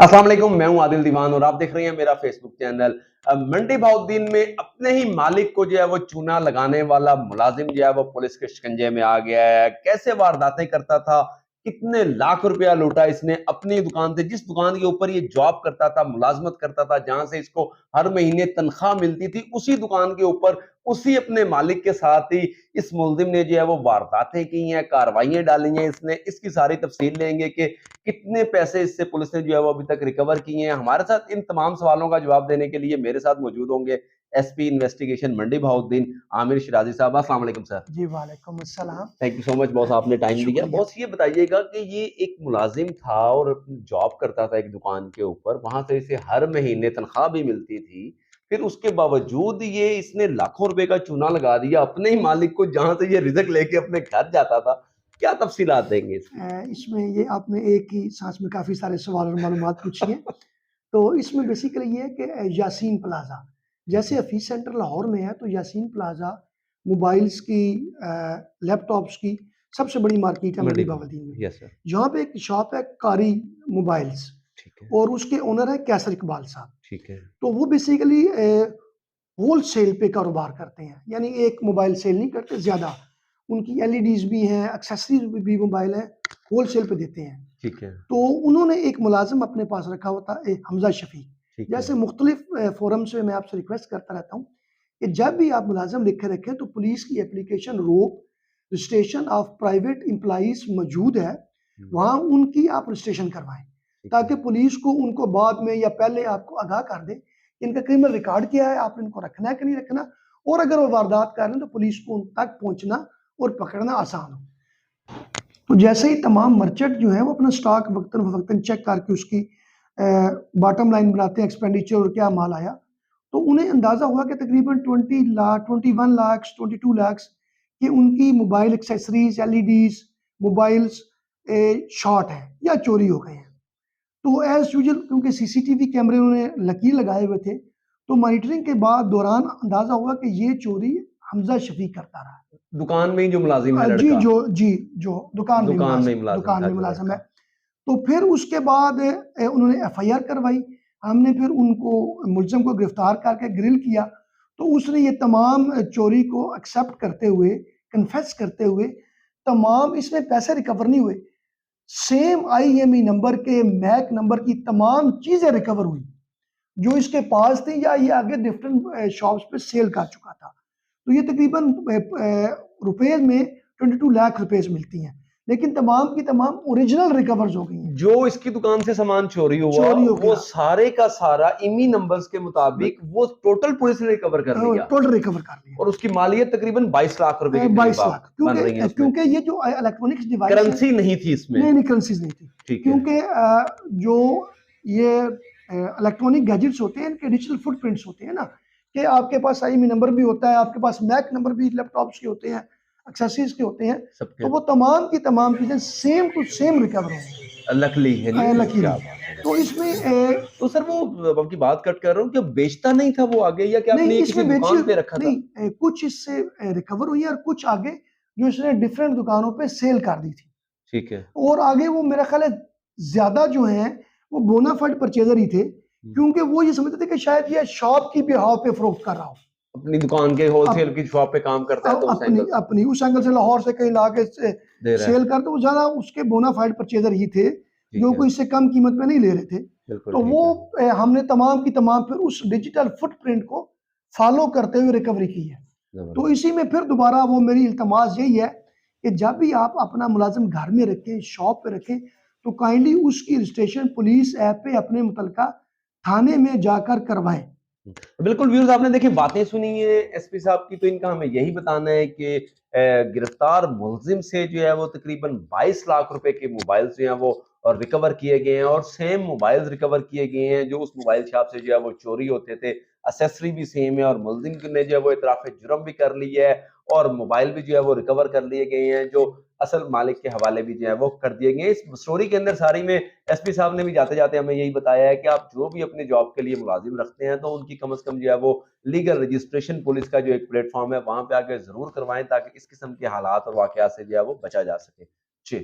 अस्सलाम वालेकुम, मैं हूं आदिल दीवान और आप देख रहे हैं मेरा फेसबुक चैनल। मंडी बहाउद्दीन में अपने ही मालिक को जो है वो चूना लगाने वाला मुलाजिम जो है वो पुलिस के शिकंजे में आ गया है। कैसे वारदातें करता था, कितने लाख रुपया लूटा इसने अपनी दुकान से, जिस दुकान के ऊपर ये जॉब करता था, मुलाजमत करता था, जहां से इसको हर महीने तनख्वाह मिलती थी, उसी दुकान के ऊपर उसी अपने मालिक के साथ ही इस मुलजिम ने जो है वो वारदातें की हैं, कार्रवाइयां डाली हैं इसने। इसकी सारी तफसील लेंगे कि कितने पैसे इससे पुलिस ने जो है वो अभी तक रिकवर किए हैं। हमारे साथ इन तमाम सवालों का जवाब देने के लिए मेरे साथ मौजूद होंगे एसपी इन्वेस्टिगेशन मंडी बहाउद्दीन आमिर शिराजी साहब। अस्सलाम वालेकुम सर। जी वालेकुम अस्सलाम। Thank you so much boss, आपने टाइम दिया। शुक्रिया। बॉस ये बताइएगा कि ये एक मुलाजिम था और जॉब करता था एक दुकान के ऊपर, वहां से इसे हर महीने तनख्वाह भी मिलती थी, फिर उसके बावजूद ये इसने लाखों रुपए का चूना लगा दिया अपने ही मालिक को, जहां से ये रिजक लेके अपने घर जाता था। क्या तफसीलात देंगे इसकी? इसमें ये आपने एक ही सांस में काफ़ी सारे सवाल और मालूमात पूछी हैं। तो इसमें बेसिकली ये है कि यासीन प्लाज़ा, ठीक जैसे है। हफीज़ सेंटर लाहौर में है, तो यासीन प्लाज़ा मोबाइल्स की, लैपटॉप्स की सबसे बड़ी मार्केट है मंडी मंडी में। बहाउद्दीन में। Yes sir. यहाँ पे एक शॉप है कारी मोबाइल्स, ठीक है। और उसके ओनर है कैसर इकबाल साहब। ठीक है। तो वो बेसिकली होलसेल पे कारोबार करते हैं, यानी एक मोबाइल सेल नहीं करते ज़्यादा। उनकी एलईडीज़ भी हैं, एक्सेसरीज़ भी मोबाइल हैं, होलसेल पे देते हैं। ठीक है। तो उन्होंने एक मुलाज़िम अपने पास रखा हुआ था, हमज़ा शफ़ी। ठीक है। जैसे मुख्तलिफ़ फ़ोरम से मैं आपसे रिक्वेस्ट करता रहता हूँ कि जब भी आप मुलाज़िम लिखे रखें तो पुलिस की एप्लीकेशन रोक रजिस्ट्रेशन ऑफ प्राइवेट एम्प्लॉइज़ मौजूद है, वहाँ उनकी आप रजिस्ट्रेशन करवाएँ, ठीक ताकि है। पुलिस को उनको बाद में या पहले आपको आगाह कर दे कि इनका क्रिमिनल रिकॉर्ड क्या है, आपने इनको रखना है कि नहीं रखना, और अगर वो वारदात कर रहे हैं तो पुलिस को उन तक पहुँचना और पकड़ना आसान हो। तो जैसे ही तमाम मर्चेंट जो है वो अपना स्टॉक वक्तन फवक्तन चेक करके उसकी बॉटम लाइन बनाते हैं, एक्सपेंडिचर और क्या माल आया, तो उन्हें अंदाज़ा हुआ कि तकरीबन 20 लाख, 21 लाख, 22 लाख की उनकी mobile accessories, LEDs, mobiles short है या चोरी हो गए हैं। तो एज यूजुअल क्योंकि सीसीटीवी कैमरे उन्होंने लकीर लगाए हुए थे, तो मॉनिटरिंग के बाद दौरान अंदाज़ा हुआ कि ये चोरी हमजा शफी करता रहा। दुकान में ही जो मुलाजिम है जी, लड़का, जो दुकान में ही मुलाजिम दुकान था में जो मुलाज़िम है। लड़का। तो फिर उसके बाद उन्होंने एफआईआर करवाई। हमने फिर उनको मुलज़िम को गिरफ्तार करके ग्रिल किया। तो उसने ये तमाम चोरी को एक्सेप्ट करते हुए, कन्फेस करते हुए, तमाम इसमें पैसे रिकवर नहीं हुए। सेम आईएमई नंबर के, मैक नंबर की तमाम चीज़ें रिकवर हुई, जो इसके पास थी या ये आगे डिफरेंट शॉप्स पे सेल कर चुका था। तो ये तकरीबन रुपए में 22 लाख रुपए मिलती हैं, लेकिन तमाम की तमाम ओरिजिनल रिकवर्स हो गई हैं। जो इसकी दुकान से सामान चोरी हुआ चोरी हो वो गया, सारे का सारा इमी नंबर्स के मुताबिक वो टोटल पुलिस ने रिकवर कर लिया टोटल रिकवर कर लिया और उसकी मालियत तकरीबन 22 लाख रुपए के करीब 22 आप लाख, बन रही है उसमें। क्योंकि ये जो इलेक्ट्रॉनिक्स डिवाइस है, करेंसी नहीं थी इसमें। नहीं करेंसीज नहीं थी, ठीक है। क्योंकि जो ये इलेक्ट्रॉनिक गैजेट्स होते हैं, इनके डिजिटल फुटप्रिंट्स होते हैं ना, कि आपके पास आईएमई नंबर भी होता है, आपके पास मैक नंबर भी लैपटॉप्स के होते हैं, एक्सेसरीज के होते हैं। सबके तो वो तमाम की तमाम चीज़ें सेम टू सेम रिकवर होंगी, लकली है नहीं, लकीली। क्या बात है। तो इसमें तो सर वो आपकी बात कट कर रहा हूँ कि बेचता नहीं था वो आगे, या कि नहीं, आपने ये किसी इसमें बेची दुकान पे रखा था? नहीं, कुछ इससे रिकवर हुई है और कुछ आगे जो इसने डिफरेंट दुकानों पे सेल कर दी थी। ठीक है। और आगे वो मेरा ख्याल है ज़्यादा जो हैं वो बोनाफाइड परचेज़र ही थे, क्योंकि वो ये समझते थे कि शायद ये शॉप की बिहाव पे फ़रोख्त कर रहा हो। अपनी दुकान के अप होलसेल की शॉप पे काम करता है तो उस अपनी एंगल से अपनी उस एंगल से लाहौर से कहीं ला के दे रहा सेल है। कर, तो वो ज़्यादा उसके बोनाफाइड परचेज़र ही थे, ठीक जो है। कोई इससे कम कीमत में नहीं ले रहे थे। बिल्कुल तो वो ठीक है। हमने तमाम की तमाम फिर उस डिजिटल फुटप्रिंट को फ़ॉलो करते हुए रिकवरी की है। तो जबरदस्त। इसी में फिर दोबारा वो मेरी इल्तमास यही है कि जब भी आप अपना मुलाजिम घर में रखें, शॉप पे रखें, तो काइंडली उसकी रजिस्ट्रेशन पुलिस ऐप पे अपने मुतलका थाने में जाकर करवाएं। बिल्कुल व्यूअर्स, आपने देखिए बातें सुनी है एसपी साहब की, तो इनका हमें यही बताना है कि गिरफ्तार मुलजिम से जो है वो तकरीबन 22 लाख रुपए के मोबाइल्स जो हैं वो और रिकवर किए गए हैं, और सेम मोबाइल्स रिकवर किए गए हैं जो उस मोबाइल शॉप से जो है वो चोरी होते थे। एक्सेसरी भी सेम है और मुलजिम ने जो है वो इतराफ जुर्म भी कर ली है और मोबाइल भी जो है वो रिकवर कर लिए गए हैं, जो असल मालिक के हवाले भी जो है वो कर दिए गए हैं। इस स्टोरी के अंदर सारी में एसपी साहब ने भी जाते जाते हमें यही बताया है कि आप जो भी अपने जॉब के लिए मुलाजिम रखते हैं तो उनकी कम से कम जो है वो लीगल रजिस्ट्रेशन पुलिस का जो एक प्लेटफॉर्म है वहां पे आके जरूर करवाएं, ताकि इस किस्म के हालात और वाकयात से जो है वो बचा जा सके। जी।